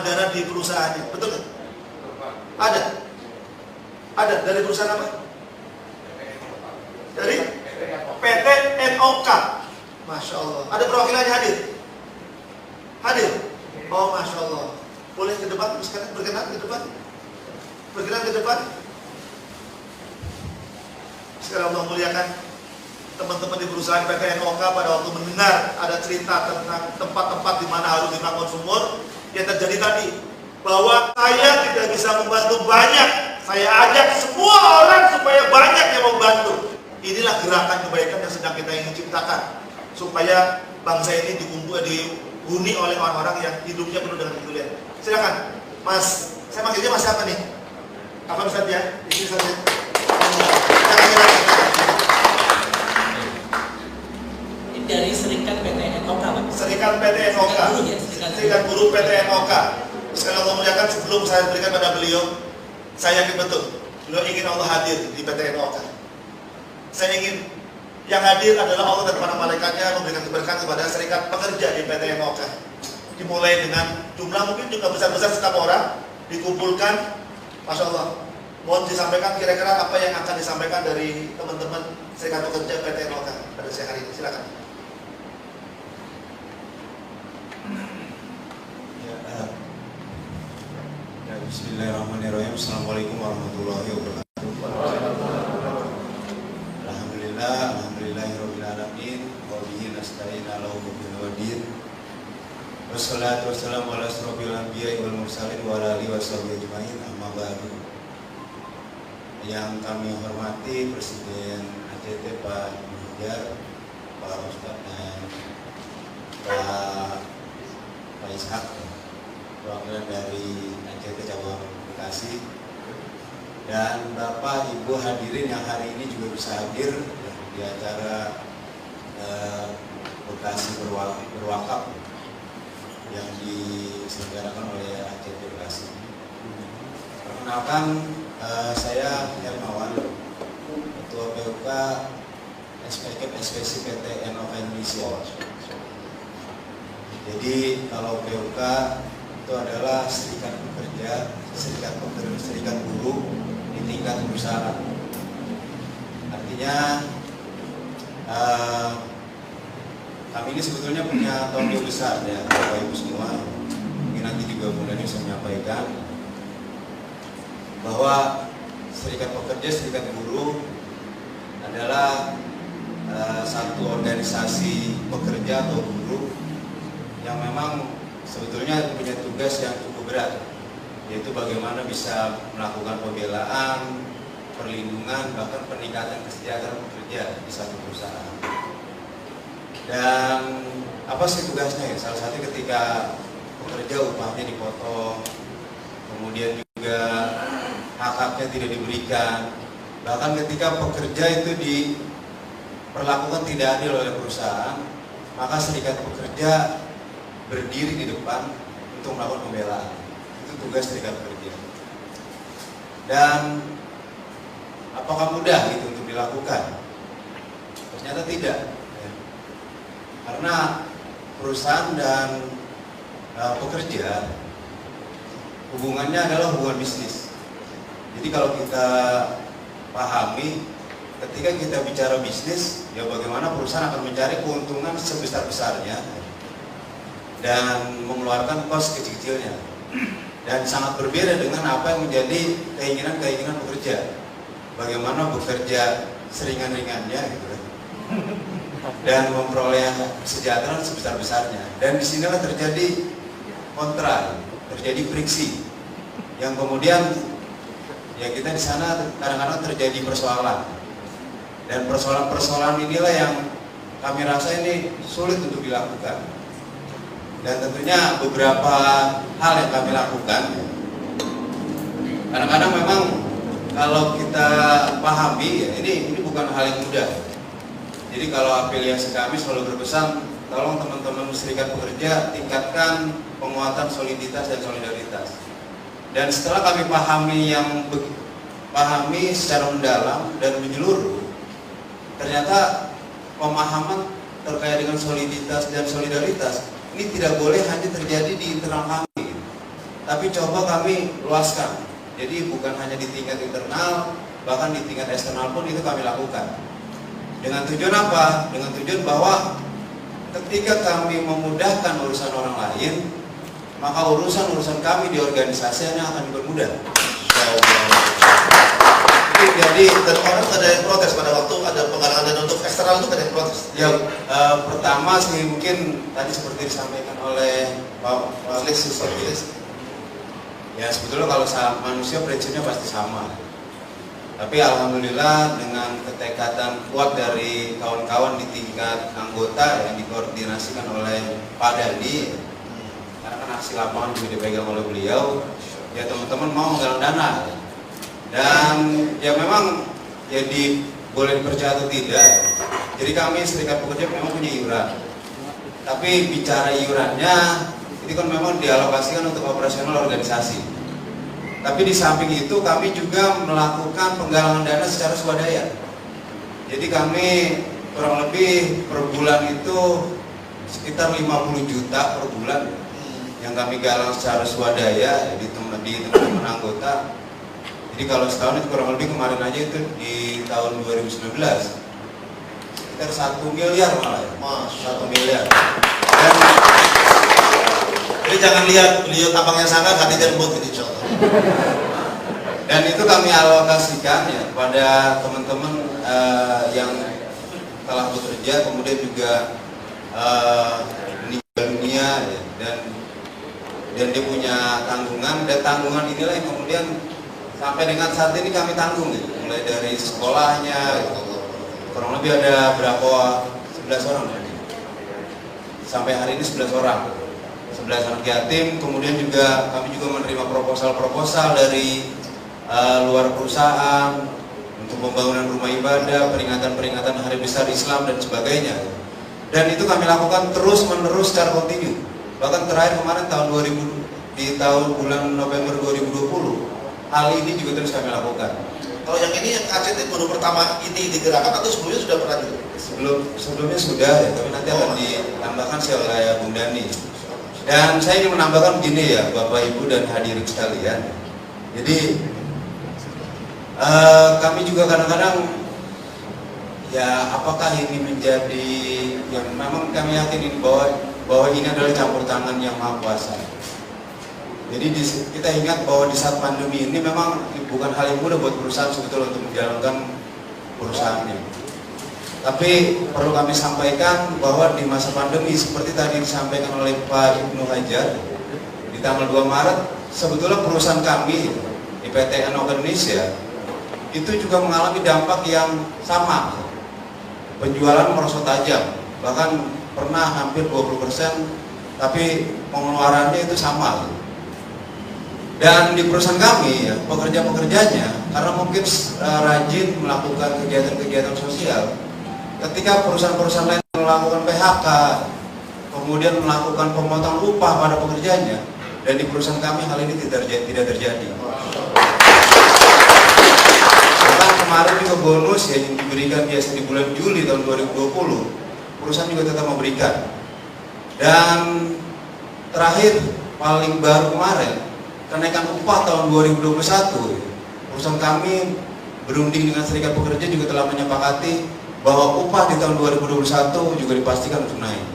penerimaan dana di perusahaannya, betul nggak? Ada? Ada dari perusahaan apa? Dari PT NOK. Masya Allah. Ada perwakilannya hadir? Hadir? Oh Masya Allah. Boleh ke depan, sekarang berkenan ke depan? Berkenan ke depan? Sekarang Allah muliakan teman-teman di perusahaan PT NOK pada waktu mendengar ada cerita tentang tempat-tempat di mana harus dibangun sumur, yang terjadi tadi bahwa saya tidak bisa membantu banyak, saya ajak semua orang supaya banyak yang membantu. Inilah gerakan kebaikan yang sedang kita ingin ciptakan supaya bangsa ini dihuni oleh orang-orang yang hidupnya penuh dengan kemuliaan. Silakan, Mas. Saya manggilnya Mas apa nih? Apa Ustaz ya? Ini saja. Ini dari Serikat PT NOK, Pak. Serikat PT NOK. Serikat Buruh PT NOK. Sekali Allah muliakan, sebelum saya berikan pada beliau, saya yakin betul beliau ingin Allah hadir di PT NOK. Saya ingin yang hadir adalah Allah dan para malaikatnya memberikan keberkahan kepada serikat pekerja di PT NOK. Dimulai dengan jumlah mungkin juga besar-besar setiap orang dikumpulkan. Masya Allah. Mohon disampaikan kira-kira apa yang akan disampaikan dari teman-teman serikat pekerja PT NOK pada siang hari ini. Silakan. Bismillahirrahmanirrahim. Assalamualaikum warahmatullahi wabarakatuh. Alhamdulillahirabbil alamin. Wa bihi nasta'in 'ala umuri waddin. Wassalatu wassalamu ala asyrofil anbiya'i wal mursalin wa ala alihi washabihi ajmain. Amma ba'du. Yang kami hormati Presiden ACT Pak Muhajar, Pak Ustaz dan Pak Ishak, perwakilan dari ACT Cabang Bekasi, dan Bapak Ibu hadirin yang hari ini juga bisa hadir di acara Bekasi berwakaf yang diselenggarakan oleh ACT Bekasi. Perkenalkan, saya Hermawan, Ketua PUK SPC PT NOK Indonesia. Jadi kalau PUK itu adalah serikat pekerja, serikat buruh di tingkat perusahaan. Artinya kami ini sebetulnya punya tanggung jawab besar ya, Bapak Ibu semua. Mungkin nanti juga Bunda bisa menyampaikan bahwa serikat pekerja, serikat buruh adalah satu organisasi pekerja atau buruh yang memang sebetulnya punya tugas yang cukup berat, yaitu bagaimana bisa melakukan pembelaan, perlindungan, bahkan peningkatan kesejahteraan pekerja di satu perusahaan. Dan apa sih tugasnya ya? Salah satu ketika pekerja upahnya dipotong, kemudian juga hak-haknya tidak diberikan, bahkan ketika pekerja itu diperlakukan tidak adil oleh perusahaan, maka serikat pekerja berdiri di depan untuk melakukan pembelaan. Itu tugas serikat pekerja. Dan apakah mudah gitu untuk dilakukan? Ternyata tidak. Karena perusahaan dan pekerja hubungannya adalah hubungan bisnis. Jadi kalau kita pahami, ketika kita bicara bisnis, ya bagaimana perusahaan akan mencari keuntungan sebesar-besarnya dan mengeluarkan kos kecil-kecilnya. Dan sangat berbeda dengan apa yang menjadi keinginan pekerja. Bagaimana bekerja seringan-ringannya gitu, dan memperoleh kesejahteraan sebesar-besarnya. Dan disinilah terjadi kontra, terjadi friksi, yang kemudian ya kita di sana kadang-kadang terjadi persoalan. Dan persoalan-persoalan inilah yang kami rasa ini sulit untuk dilakukan. Dan tentunya beberapa hal yang kami lakukan, kadang-kadang memang kalau kita pahami, ya ini bukan hal yang mudah. Jadi kalau afiliasi kami selalu berpesan, tolong teman-teman serikat pekerja tingkatkan penguatan soliditas dan solidaritas. Dan setelah kami pahami secara mendalam dan menyeluruh, ternyata pemahaman terkait dengan soliditas dan solidaritas ini tidak boleh hanya terjadi di internal kami, tapi coba kami luaskan. Jadi bukan hanya di tingkat internal, bahkan di tingkat eksternal pun itu kami lakukan. Dengan tujuan apa? Dengan tujuan bahwa ketika kami memudahkan urusan orang lain, maka urusan-urusan kami di organisasi akan dipermudah. Jadi Dan orang ada yang protes pada waktu ada penggalangan dana untuk eksternal itu ada yang protes. ya, pertama sih mungkin tadi seperti disampaikan oleh Pak Alex seperti itu. Ya sebetulnya kalau manusia prinsipnya pasti sama. Tapi alhamdulillah dengan ketekatan kuat dari kawan-kawan di tingkat anggota yang dikoordinasikan oleh Pak Dandi, karena kan aksi lapangan juga dipegang oleh beliau, ya teman-teman mau menggalang dana. Dan ya memang jadi boleh dipercaya atau tidak, jadi kami serikat pekerja memang punya iuran. Tapi bicara iurannya itu kan memang dialokasikan untuk operasional organisasi. Tapi di samping itu kami juga melakukan penggalangan dana secara swadaya. Jadi kami kurang lebih per bulan itu sekitar 50 juta per bulan yang kami galang secara swadaya di teman-teman anggota. Jadi kalau setahun itu kurang lebih kemarin aja itu di tahun 2019 sekitar 1 miliar malah ya. Mas, 1 miliar. jadi jangan lihat beliau tampangnya sangat, hatinya lembut ini insya Allah. Dan itu kami alokasikan ya pada teman-teman yang telah bekerja, kemudian juga meninggal dunia ya, dan dia punya tanggungan, dan tanggungan inilah yang kemudian sampai dengan saat ini kami tanggung ya. Mulai dari sekolahnya kurang lebih ada berapa 11 orang ya. Sampai hari ini 11 orang, 11 anak yatim. Kemudian juga kami juga menerima proposal dari luar perusahaan untuk pembangunan rumah ibadah, peringatan-peringatan hari besar Islam dan sebagainya. Dan itu kami lakukan terus menerus secara kontinu. Bahkan terakhir kemarin di tahun bulan November 2020, hal ini juga terus kami lakukan. Kalau yang ini yang ACT baru pertama ini digerakkan atau sebelumnya sudah pernah gitu? Sebelumnya sudah ya, tapi nanti akan ditambahkan oleh Bung Dani. Dan saya ingin menambahkan begini ya, Bapak Ibu dan hadirin sekalian. Jadi kami juga kadang-kadang ya apakah ini menjadi yang memang kami yakin bahwa ini adalah campur tangan yang Maha Kuasa. Jadi kita ingat bahwa di saat pandemi ini memang bukan hal yang mudah buat perusahaan sebetulnya untuk menjalankan perusahaannya. Tapi perlu kami sampaikan bahwa di masa pandemi seperti tadi disampaikan oleh Pak Ibnu Hajar, di tanggal 2 Maret sebetulnya perusahaan kami di PT NOK Indonesia itu juga mengalami dampak yang sama. Penjualan merosot tajam, bahkan pernah hampir 20%, tapi pengeluarannya itu sama. Dan di perusahaan kami, ya, pekerja-pekerjanya karena mungkin rajin melakukan kegiatan-kegiatan sosial, ketika perusahaan-perusahaan lain melakukan PHK, kemudian melakukan pemotongan upah pada pekerjanya, dan di perusahaan kami hal ini tidak terjadi. Bahkan kemarin juga bonus ya yang diberikan biasa di bulan Juli tahun 2020, perusahaan juga tetap memberikan. Dan terakhir paling baru kemarin, kenaikan upah tahun 2021, perusahaan kami berunding dengan serikat pekerja juga telah menyepakati bahwa upah di tahun 2021 juga dipastikan untuk naik.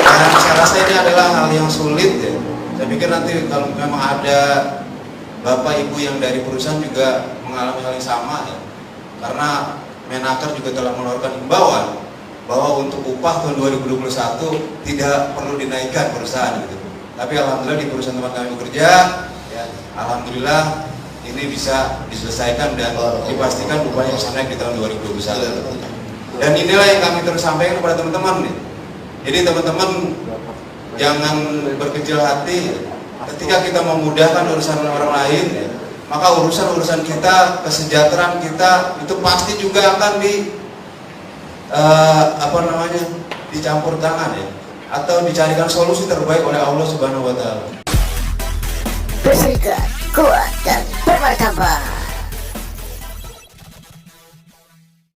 Dan saya rasa ini adalah hal yang sulit ya. Saya pikir nanti kalau memang ada Bapak Ibu yang dari perusahaan juga mengalami hal yang sama ya. Karena Menaker juga telah mengeluarkan himbauan bahwa untuk upah tahun 2021 tidak perlu dinaikkan perusahaan gitu. Tapi alhamdulillah di perusahaan tempat kami bekerja, ya, alhamdulillah ini bisa diselesaikan dan dipastikan upahnya bisa naik di tahun 2021. Dan inilah yang kami terus sampaikan kepada teman-teman nih. Jadi teman-teman jangan berkecil hati ketika kita memudahkan urusan orang lain, ya, maka urusan-urusan kita, kesejahteraan kita itu pasti juga akan dicampur tangan ya, atau dicarikan solusi terbaik oleh Allah Subhanahu wa taala. Berserikat, kuat dan bermartabat.